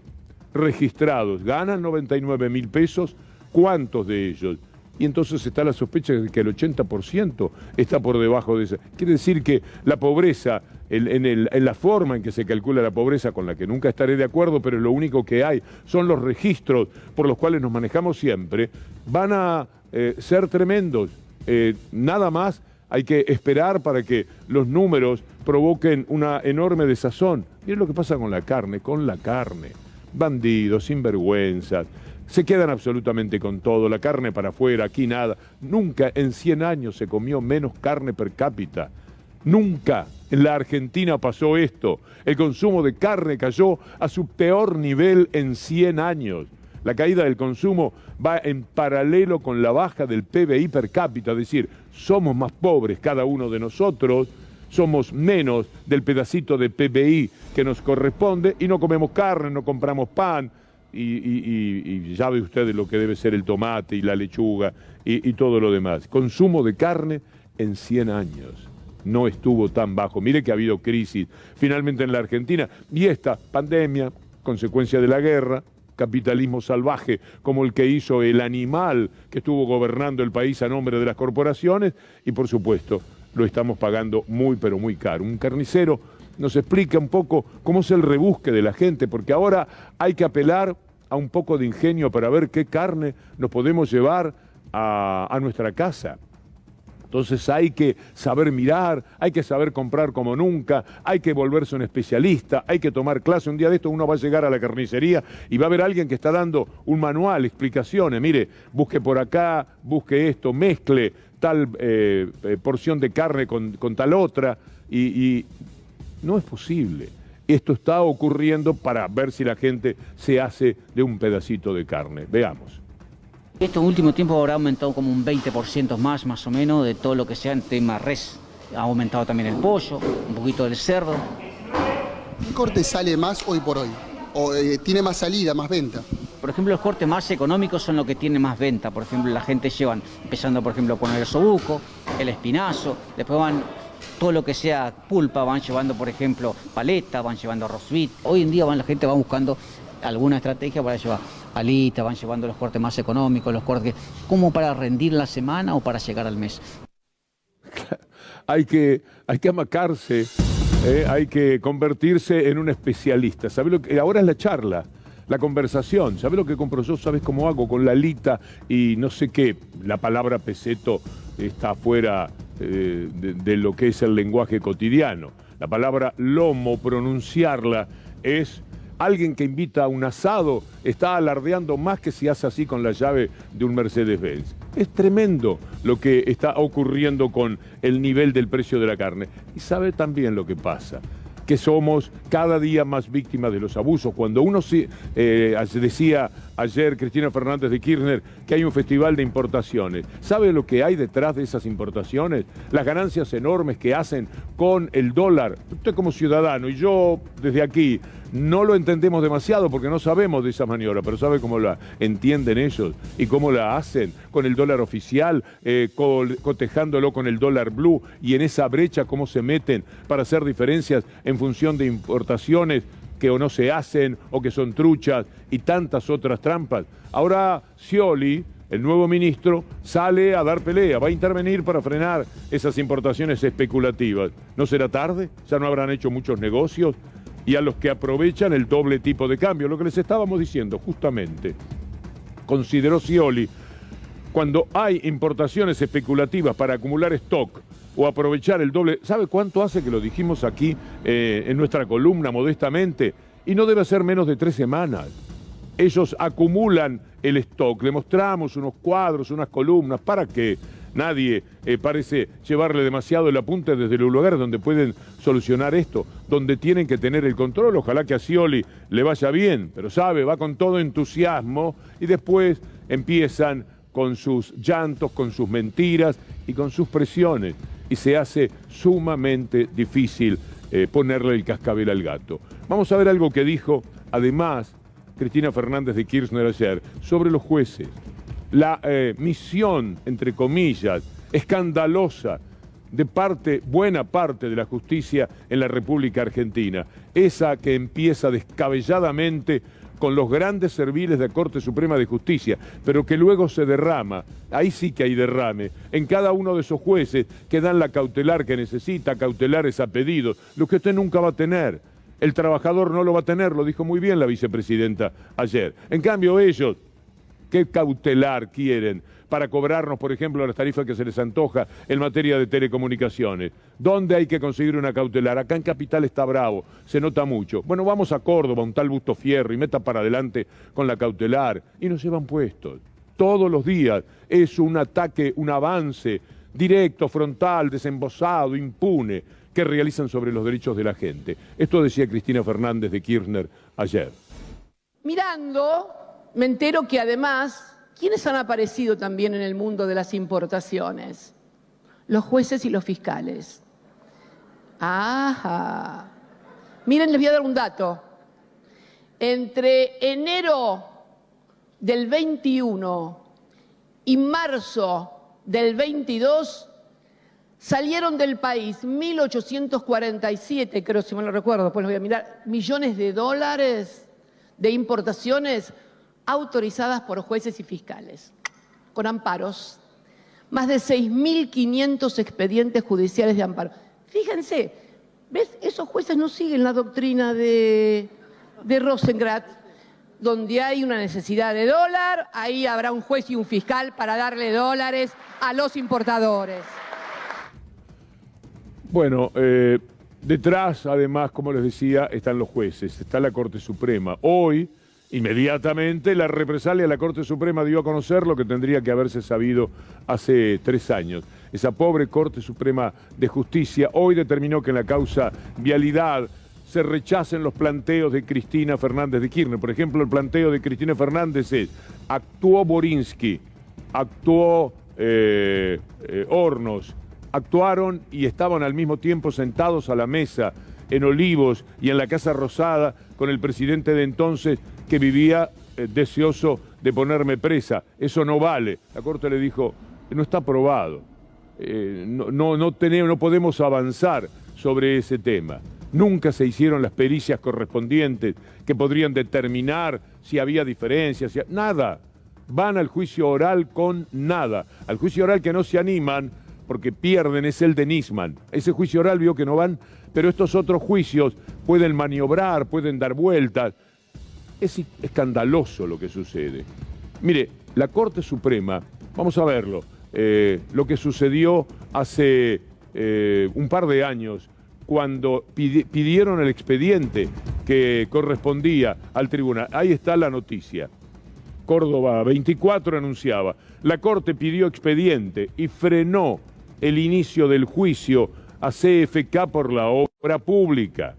registrados ganan 99.000 pesos, ¿cuántos de ellos? Y entonces está la sospecha de que el 80% está por debajo de esa. Quiere decir que la pobreza, en la forma en que se calcula la pobreza, con la que nunca estaré de acuerdo, pero lo único que hay son los registros por los cuales nos manejamos siempre, van a ser tremendos. Nada más hay que esperar para que los números provoquen una enorme desazón. Miren lo que pasa con la carne. Bandidos, sinvergüenzas, se quedan absolutamente con todo, la carne para afuera, aquí nada. Nunca en 100 años se comió menos carne per cápita. Nunca en la Argentina pasó esto. El consumo de carne cayó a su peor nivel en 100 años. La caída del consumo va en paralelo con la baja del PBI per cápita, es decir, somos más pobres cada uno de nosotros, somos menos del pedacito de PBI que nos corresponde y no comemos carne, no compramos pan y ya ve usted lo que debe ser el tomate y la lechuga y todo lo demás. Consumo de carne en 100 años no estuvo tan bajo. Mire que ha habido crisis finalmente en la Argentina y esta pandemia, consecuencia de la guerra, capitalismo salvaje como el que hizo el animal que estuvo gobernando el país a nombre de las corporaciones y por supuesto lo estamos pagando muy pero muy caro. Un carnicero nos explica un poco cómo es el rebusque de la gente, porque ahora hay que apelar a un poco de ingenio para ver qué carne nos podemos llevar a nuestra casa. Entonces hay que saber mirar, hay que saber comprar como nunca, hay que volverse un especialista, hay que tomar clase. Un día de esto uno va a llegar a la carnicería y va a haber alguien que está dando un manual, explicaciones. Mire, busque por acá, busque esto, mezcle tal porción de carne con tal otra y no es posible. Esto está ocurriendo para ver si la gente se hace de un pedacito de carne. Veamos. Estos últimos tiempos habrá aumentado como un 20% más o menos, de todo lo que sea en tema res. Ha aumentado también el pollo, un poquito del cerdo. ¿Qué corte sale más hoy por hoy? ¿O tiene más salida, más venta? Por ejemplo, los cortes más económicos son los que tienen más venta. Por ejemplo, la gente llevan, empezando por ejemplo con el osobuco, el espinazo, después van todo lo que sea pulpa, van llevando por ejemplo paleta, van llevando roast beef. Hoy en día la gente va buscando alguna estrategia para llevar alitas, van llevando los cortes más económicos, los cortes como para rendir la semana o para llegar al mes. Hay que amacarse, hay que convertirse en un especialista. ¿Sabe lo que ahora es la charla? La conversación, ¿sabe lo que compro yo? ¿Sabes cómo hago? Con la alita y no sé qué. La palabra peseto está fuera de lo que es el lenguaje cotidiano. La palabra lomo, pronunciarla, es alguien que invita a un asado, está alardeando más que si hace así con la llave de un Mercedes-Benz. Es tremendo lo que está ocurriendo con el nivel del precio de la carne. Y sabe también lo que pasa, que somos cada día más víctimas de los abusos. Cuando uno decía ayer Cristina Fernández de Kirchner que hay un festival de importaciones, ¿sabe lo que hay detrás de esas importaciones? Las ganancias enormes que hacen con el dólar. Usted como ciudadano y yo desde aquí no lo entendemos demasiado porque no sabemos de esa maniobra, pero sabe cómo la entienden ellos y cómo la hacen con el dólar oficial, cotejándolo con el dólar blue y en esa brecha cómo se meten para hacer diferencias en función de importaciones que o no se hacen o que son truchas y tantas otras trampas. Ahora Scioli, el nuevo ministro, sale a dar pelea, va a intervenir para frenar esas importaciones especulativas. ¿No será tarde? ¿Ya no habrán hecho muchos negocios? y a los que aprovechan el doble tipo de cambio, lo que les estábamos diciendo justamente. Consideró Scioli, cuando hay importaciones especulativas para acumular stock o aprovechar el doble, ¿sabe cuánto hace que lo dijimos aquí en nuestra columna modestamente? Y no debe ser menos de 3 semanas. Ellos acumulan el stock, le mostramos unos cuadros, unas columnas, ¿para qué? Nadie parece llevarle demasiado el apunte desde los lugares donde pueden solucionar esto, donde tienen que tener el control. Ojalá que a Scioli le vaya bien, pero sabe, va con todo entusiasmo y después empiezan con sus llantos, con sus mentiras y con sus presiones. Y se hace sumamente difícil ponerle el cascabel al gato. Vamos a ver algo que dijo, además, Cristina Fernández de Kirchner ayer, sobre los jueces. La misión, entre comillas, escandalosa de buena parte de la justicia en la República Argentina. Esa que empieza descabelladamente con los grandes serviles de la Corte Suprema de Justicia, pero que luego se derrama, ahí sí que hay derrame, en cada uno de esos jueces que dan la cautelar que necesita, cautelares a pedido, lo que usted nunca va a tener. El trabajador no lo va a tener, lo dijo muy bien la vicepresidenta ayer. En cambio ellos, ¿qué cautelar quieren para cobrarnos, por ejemplo, las tarifas que se les antoja en materia de telecomunicaciones? ¿Dónde hay que conseguir una cautelar? Acá en Capital está bravo, se nota mucho. Bueno, vamos a Córdoba, un tal Busto Fierro, y meta para adelante con la cautelar. Y nos llevan puestos. Todos los días es un ataque, un avance directo, frontal, desembosado, impune, que realizan sobre los derechos de la gente. Esto decía Cristina Fernández de Kirchner ayer. Mirando, me entero que además, ¿quiénes han aparecido también en el mundo de las importaciones? Los jueces y los fiscales. Ajá. Miren, les voy a dar un dato. Entre enero del 21 y marzo del 22 salieron del país 1.847, creo, si mal no recuerdo, después lo voy a mirar, millones de dólares de importaciones autorizadas por jueces y fiscales, con amparos. Más de 6.500 expedientes judiciales de amparo. Fíjense, ¿ves? Esos jueces no siguen la doctrina de Rosengrad, donde hay una necesidad de dólar, ahí habrá un juez y un fiscal para darle dólares a los importadores. Bueno, detrás, además, como les decía, están los jueces, está la Corte Suprema. Hoy, inmediatamente, la represalia de la Corte Suprema dio a conocer lo que tendría que haberse sabido hace 3 años. Esa pobre Corte Suprema de Justicia hoy determinó que en la causa vialidad se rechacen los planteos de Cristina Fernández de Kirchner. Por ejemplo, el planteo de Cristina Fernández es: actuó Borinsky, actuó Hornos, actuaron y estaban al mismo tiempo sentados a la mesa en Olivos y en la Casa Rosada con el presidente de entonces, que vivía deseoso de ponerme presa. Eso no vale. La Corte le dijo: no está aprobado. No podemos avanzar sobre ese tema. Nunca se hicieron las pericias correspondientes que podrían determinar si había diferencias, nada. Van al juicio oral con nada. Al juicio oral que no se animan porque pierden es el de Nisman. Ese juicio oral vio que no van, pero estos otros juicios pueden maniobrar, pueden dar vueltas. Es escandaloso lo que sucede. Mire, la Corte Suprema, vamos a verlo, lo que sucedió hace un par de años, cuando pidieron el expediente que correspondía al tribunal. Ahí está la noticia. Córdoba 24 anunciaba: la Corte pidió expediente y frenó el inicio del juicio a CFK por la obra pública.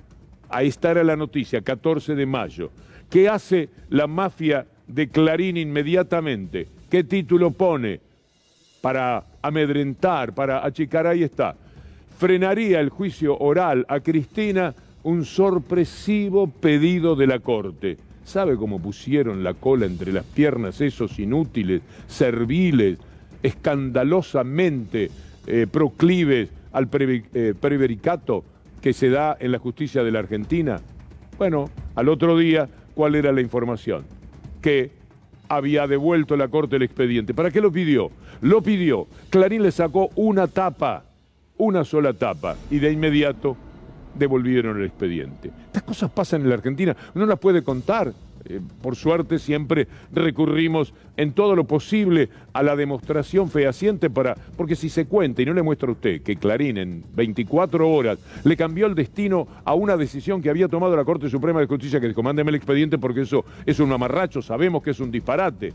Ahí está la noticia, 14 de mayo. ¿Qué hace la mafia de Clarín inmediatamente? ¿Qué título pone? Para amedrentar, para achicar, ahí está. Frenaría el juicio oral a Cristina un sorpresivo pedido de la Corte. ¿Sabe cómo pusieron la cola entre las piernas esos inútiles, serviles, escandalosamente proclives al prevaricato que se da en la justicia de la Argentina? Bueno, al otro día, ¿cuál era la información? Que había devuelto la Corte el expediente. ¿Para qué lo pidió? Lo pidió. Clarín le sacó una tapa, una sola tapa, y de inmediato devolvieron el expediente. Estas cosas pasan en la Argentina, uno las puede contar. Por suerte siempre recurrimos en todo lo posible a la demostración fehaciente porque si se cuenta y no le muestra a usted que Clarín en 24 horas le cambió el destino a una decisión que había tomado la Corte Suprema de Justicia, que dijo, mándeme el expediente porque eso es un mamarracho, sabemos que es un disparate.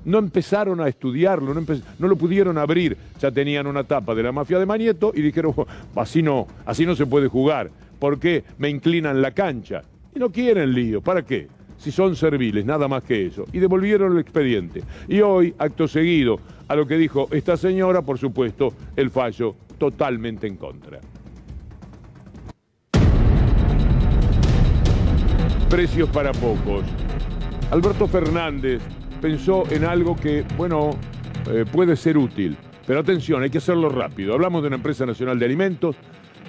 No empezaron a estudiarlo, no lo pudieron abrir, ya tenían una tapa de la mafia de Mañeto y dijeron, así no se puede jugar, ¿por qué me inclinan la cancha? Y no quieren lío, ¿para qué? Si son serviles, nada más que eso. Y devolvieron el expediente. Y hoy, acto seguido, a lo que dijo esta señora, por supuesto, el fallo totalmente en contra. Precios para pocos. Alberto Fernández pensó en algo que, bueno, puede ser útil. Pero atención, hay que hacerlo rápido. Hablamos de una empresa nacional de alimentos.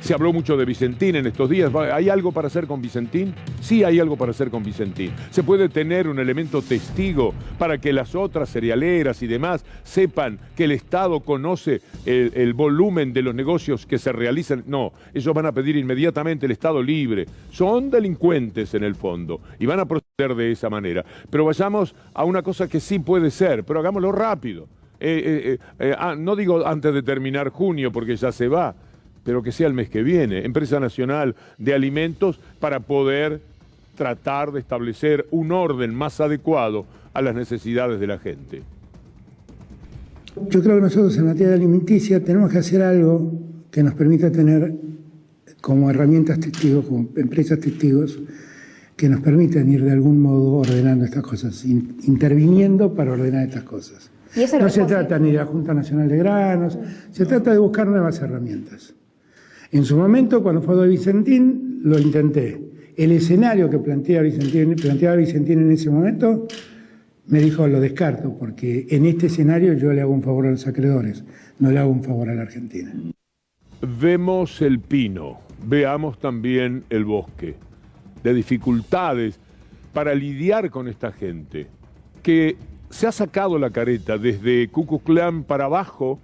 Se habló mucho de Vicentín en estos días. ¿Hay algo para hacer con Vicentín? Sí, hay algo para hacer con Vicentín. Se puede tener un elemento testigo para que las otras cerealeras y demás sepan que el Estado conoce el volumen de los negocios que se realizan. No, ellos van a pedir inmediatamente el Estado libre. Son delincuentes en el fondo y van a proceder de esa manera. Pero vayamos a una cosa que sí puede ser, pero hagámoslo rápido. No digo antes de terminar junio porque ya se va, pero que sea el mes que viene, Empresa Nacional de Alimentos, para poder tratar de establecer un orden más adecuado a las necesidades de la gente. Yo creo que nosotros en materia alimenticia tenemos que hacer algo que nos permita tener como herramientas testigos, como empresas testigos, que nos permitan ir de algún modo ordenando estas cosas, interviniendo para ordenar estas cosas. No se trata ni de la Junta Nacional de Granos, se trata de buscar nuevas herramientas. En su momento, cuando fue de Vicentín, lo intenté. El escenario que planteaba Vicentín en ese momento, me dijo, lo descarto, porque en este escenario yo le hago un favor a los acreedores, no le hago un favor a la Argentina. Vemos el pino, veamos también el bosque, de dificultades para lidiar con esta gente, que se ha sacado la careta desde Ku Klux Klan para abajo.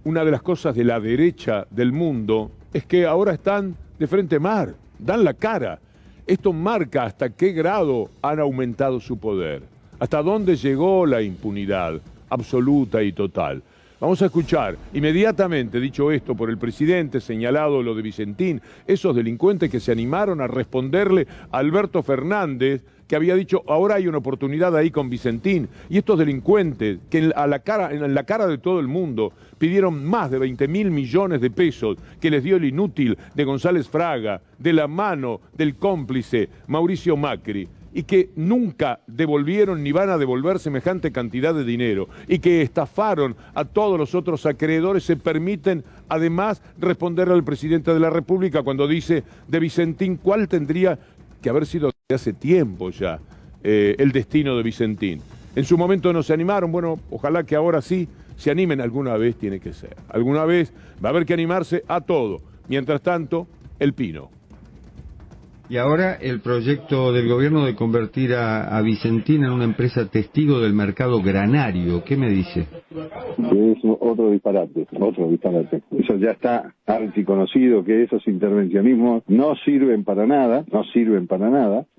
Una de las cosas de la derecha del mundo es que ahora están de frente mar, dan la cara. Esto marca hasta qué grado han aumentado su poder, hasta dónde llegó la impunidad absoluta y total. Vamos a escuchar inmediatamente, dicho esto por el presidente, señalado lo de Vicentín, esos delincuentes que se animaron a responderle a Alberto Fernández, que había dicho, ahora hay una oportunidad ahí con Vicentín, y estos delincuentes que en la cara de todo el mundo pidieron más de 20.000 millones de pesos que les dio el inútil de González Fraga, de la mano del cómplice Mauricio Macri, y que nunca devolvieron ni van a devolver semejante cantidad de dinero, y que estafaron a todos los otros acreedores, se permiten además responderle al presidente de la República cuando dice de Vicentín cuál tendría que haber sido de hace tiempo ya el destino de Vicentín. En su momento no se animaron, bueno, ojalá que ahora sí se animen, alguna vez tiene que ser. Alguna vez va a haber que animarse a todo. Mientras tanto, el pino. Y ahora el proyecto del gobierno de convertir a Vicentín en una empresa testigo del mercado granario. ¿Qué me dice? Es otro disparate, otro disparate. Eso ya está archiconocido, que esos intervencionismos no sirven para nada,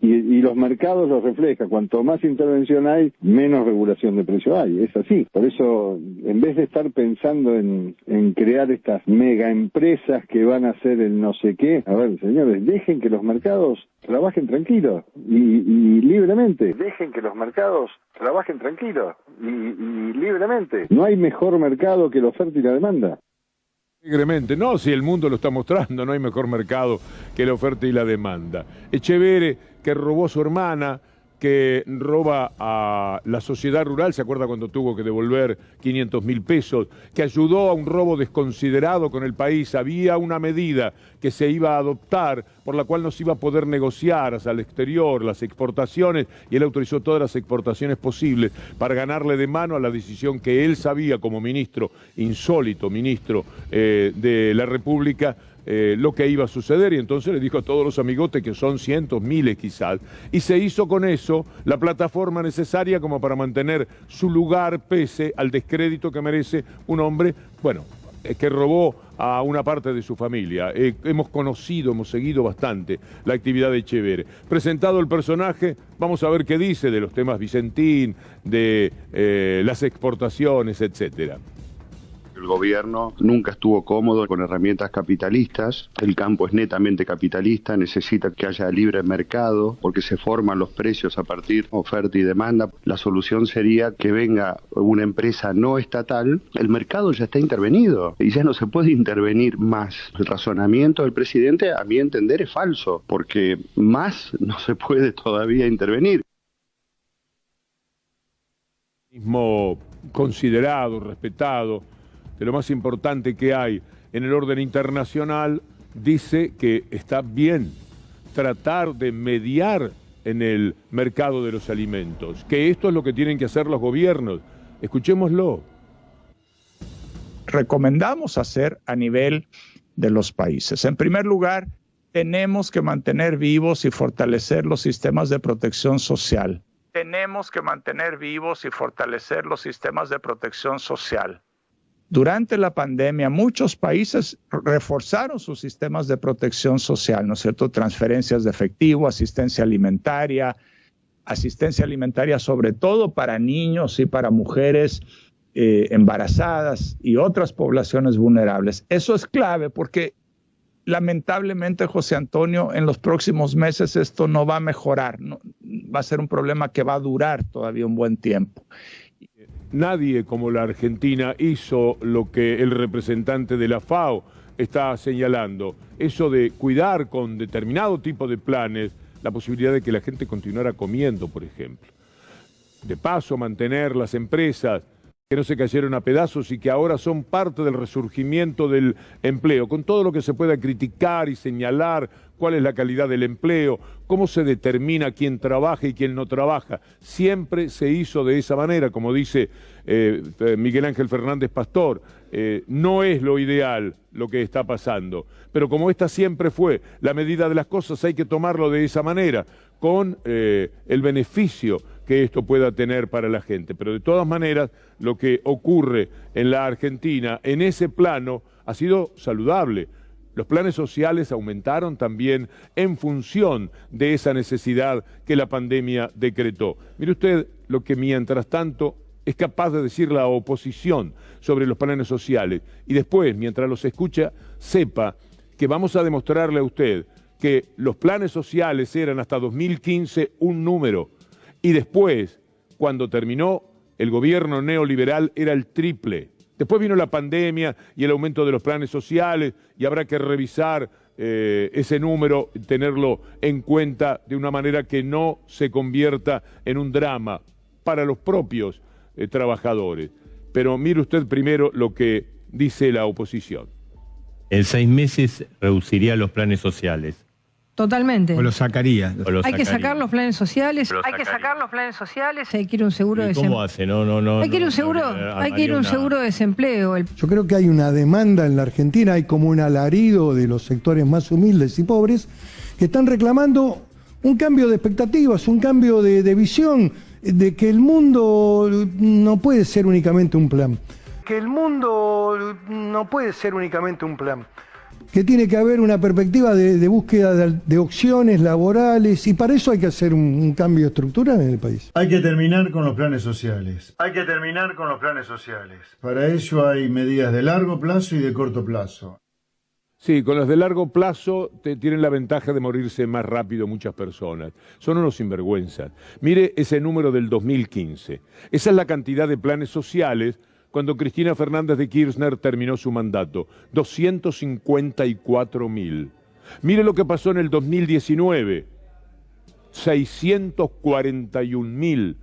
y los mercados los reflejan. Cuanto más intervención hay, menos regulación de precio hay, es así. Por eso, en vez de estar pensando en crear estas mega empresas que van a hacer el no sé qué, a ver, señores, dejen que los mercados trabajen tranquilos y libremente. Dejen que los mercados trabajen tranquilos y libremente. No hay mejor mercado que la oferta y la demanda. Alegremente, no, si el mundo lo está mostrando, no hay mejor mercado que la oferta y la demanda. Echeverre, que robó a su hermana, que roba a la sociedad rural, ¿se acuerda cuando tuvo que devolver 500.000 pesos? Que ayudó a un robo desconsiderado con el país. Había una medida que se iba a adoptar por la cual no se iba a poder negociar hacia el exterior las exportaciones, y él autorizó todas las exportaciones posibles para ganarle de mano a la decisión que él sabía como ministro, insólito ministro de la República, lo que iba a suceder, y entonces le dijo a todos los amigotes, que son cientos, miles quizás, y se hizo con eso la plataforma necesaria como para mantener su lugar pese al descrédito que merece un hombre, bueno, que robó a una parte de su familia. Hemos seguido bastante la actividad de Echeverre. Presentado el personaje, vamos a ver qué dice de los temas Vicentín, de las exportaciones, etcétera. El gobierno nunca estuvo cómodo con herramientas capitalistas, el campo es netamente capitalista, necesita que haya libre mercado porque se forman los precios a partir de oferta y demanda. La solución sería que venga una empresa no estatal, el mercado ya está intervenido y ya no se puede intervenir más. El razonamiento del presidente, a mi entender, es falso, porque más no se puede todavía intervenir. Mismo considerado, respetado, de lo más importante que hay en el orden internacional, dice que está bien tratar de mediar en el mercado de los alimentos, que esto es lo que tienen que hacer los gobiernos. Escuchémoslo. Recomendamos hacer a nivel de los países. En primer lugar, tenemos que mantener vivos y fortalecer los sistemas de protección social. Tenemos que mantener vivos y fortalecer los sistemas de protección social. Durante la pandemia, muchos países reforzaron sus sistemas de protección social, ¿no es cierto? Transferencias de efectivo, asistencia alimentaria sobre todo para niños y para mujeres embarazadas y otras poblaciones vulnerables. Eso es clave porque lamentablemente, José Antonio, en los próximos meses esto no va a mejorar, no, va a ser un problema que va a durar todavía un buen tiempo. Nadie como la Argentina hizo lo que el representante de la FAO está señalando. Eso de cuidar con determinado tipo de planes la posibilidad de que la gente continuara comiendo, por ejemplo. De paso, mantener las empresas que no se cayeron a pedazos y que ahora son parte del resurgimiento del empleo, con todo lo que se pueda criticar y señalar cuál es la calidad del empleo, cómo se determina quién trabaja y quién no trabaja. Siempre se hizo de esa manera, como dice Miguel Ángel Fernández Pastor, no es lo ideal lo que está pasando, pero como esta siempre fue la medida de las cosas, hay que tomarlo de esa manera, con el beneficio que esto pueda tener para la gente. Pero de todas maneras, lo que ocurre en la Argentina, en ese plano, ha sido saludable. Los planes sociales aumentaron también en función de esa necesidad que la pandemia decretó. Mire usted lo que mientras tanto es capaz de decir la oposición sobre los planes sociales y después, mientras los escucha, sepa que vamos a demostrarle a usted que los planes sociales eran hasta 2015 un número y después, cuando terminó el gobierno neoliberal, era el triple. Después vino la pandemia y el aumento de los planes sociales y habrá que revisar ese número, tenerlo en cuenta de una manera que no se convierta en un drama para los propios trabajadores. Pero mire usted primero lo que dice la oposición. En 6 meses reduciría los planes sociales. Totalmente. O los sacaría. Hay que sacar los planes sociales. Hay que ir a un seguro de desempleo. ¿Cómo hace? No. Hay que ir a un seguro de desempleo. Yo creo que hay una demanda en la Argentina, hay como un alarido de los sectores más humildes y pobres que están reclamando un cambio de expectativas, un cambio de visión, de que el mundo no puede ser únicamente un plan. Que tiene que haber una perspectiva de búsqueda de opciones laborales y para eso hay que hacer un cambio estructural en el país. Hay que terminar con los planes sociales. Para ello hay medidas de largo plazo y de corto plazo. Sí, con las de largo plazo tienen la ventaja de morirse más rápido muchas personas. Son unos sinvergüenzas. Mire ese número del 2015. Esa es la cantidad de planes sociales cuando Cristina Fernández de Kirchner terminó su mandato, 254.000. Mire lo que pasó en el 2019, 641.000,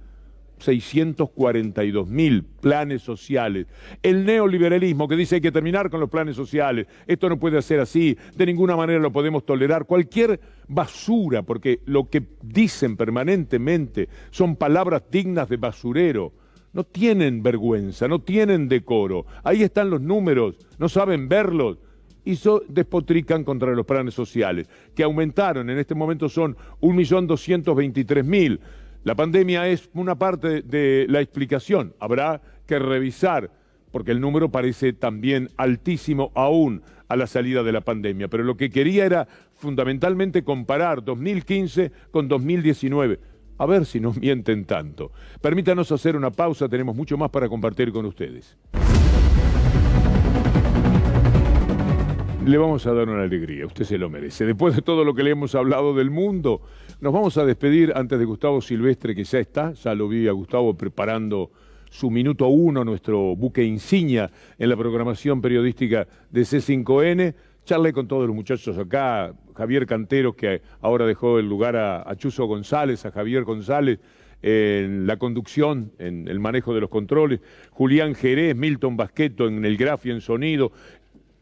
642.000 planes sociales. El neoliberalismo que dice hay que terminar con los planes sociales, esto no puede ser así, de ninguna manera lo podemos tolerar. Cualquier basura, porque lo que dicen permanentemente son palabras dignas de basurero. No tienen vergüenza, no tienen decoro. Ahí están los números, no saben verlos. Y despotrican contra los planes sociales, que aumentaron, en este momento son 1.223.000. La pandemia es una parte de la explicación. Habrá que revisar porque el número parece también altísimo aún a la salida de la pandemia. Pero lo que quería era fundamentalmente comparar 2015 con 2019. A ver si nos mienten tanto. Permítanos hacer una pausa, tenemos mucho más para compartir con ustedes. Le vamos a dar una alegría, usted se lo merece. Después de todo lo que le hemos hablado del mundo, nos vamos a despedir antes de Gustavo Silvestre, que ya está. Ya lo vi a Gustavo preparando su minuto 1, nuestro buque insignia en la programación periodística de C5N. Charlé con todos los muchachos acá, Javier Cantero, que ahora dejó el lugar a Chuzo González, a Javier González, en la conducción, en el manejo de los controles, Julián Jerez, Milton Basqueto en el graf y en sonido,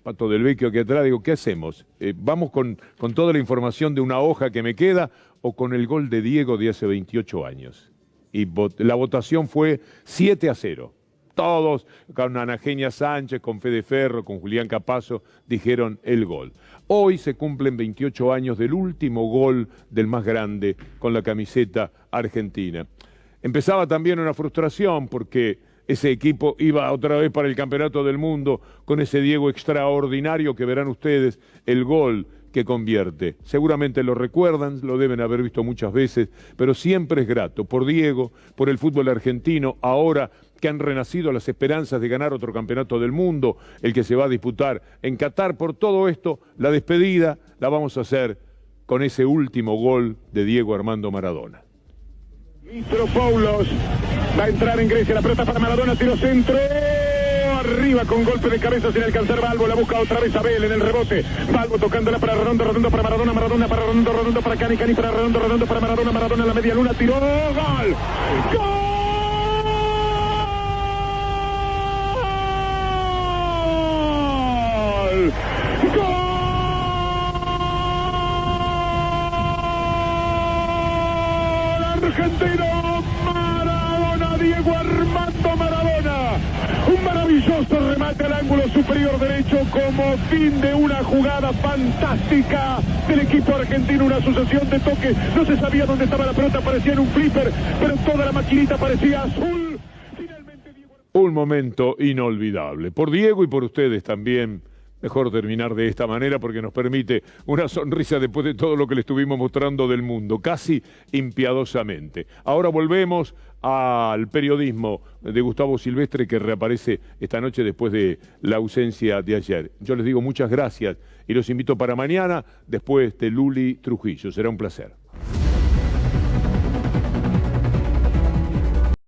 Pato del Vecchio aquí atrás. Digo, ¿qué hacemos? ¿Vamos con toda la información de una hoja que me queda o con el gol de Diego de hace 28 años? Y la votación fue 7-0. Todos, con Ana Genia Sánchez, con Fede Ferro, con Julián Capazo, dijeron el gol. Hoy se cumplen 28 años del último gol del más grande con la camiseta argentina. Empezaba también una frustración porque ese equipo iba otra vez para el Campeonato del Mundo con ese Diego extraordinario que verán ustedes, el gol que convierte. Seguramente lo recuerdan, lo deben haber visto muchas veces, pero siempre es grato por Diego, por el fútbol argentino, ahora que han renacido las esperanzas de ganar otro Campeonato del Mundo, el que se va a disputar en Qatar. Por todo esto, la despedida la vamos a hacer con ese último gol de Diego Armando Maradona. Mitropoulos va a entrar en Grecia, la pelota para Maradona, tiro centro, arriba con golpe de cabeza sin alcanzar Balbo, la busca otra vez Abel en el rebote, Balbo tocándola para Redondo, Redondo para Maradona, Maradona para Redondo, Redondo para Cani, Cani para Redondo, Redondo para Maradona, Maradona en la media luna, tiró, gol, ¡gol! Argentino, Maradona, Diego Armando Maradona, un maravilloso remate al ángulo superior derecho como fin de una jugada fantástica del equipo argentino, una sucesión de toques, no se sabía dónde estaba la pelota, parecía en un flipper, pero toda la maquinita parecía azul. Finalmente Diego... Un momento inolvidable, por Diego y por ustedes también. Mejor terminar de esta manera porque nos permite una sonrisa después de todo lo que le estuvimos mostrando del mundo, casi impiadosamente. Ahora volvemos al periodismo de Gustavo Silvestre, que reaparece esta noche después de la ausencia de ayer. Yo les digo muchas gracias y los invito para mañana después de Luli Trujillo. Será un placer.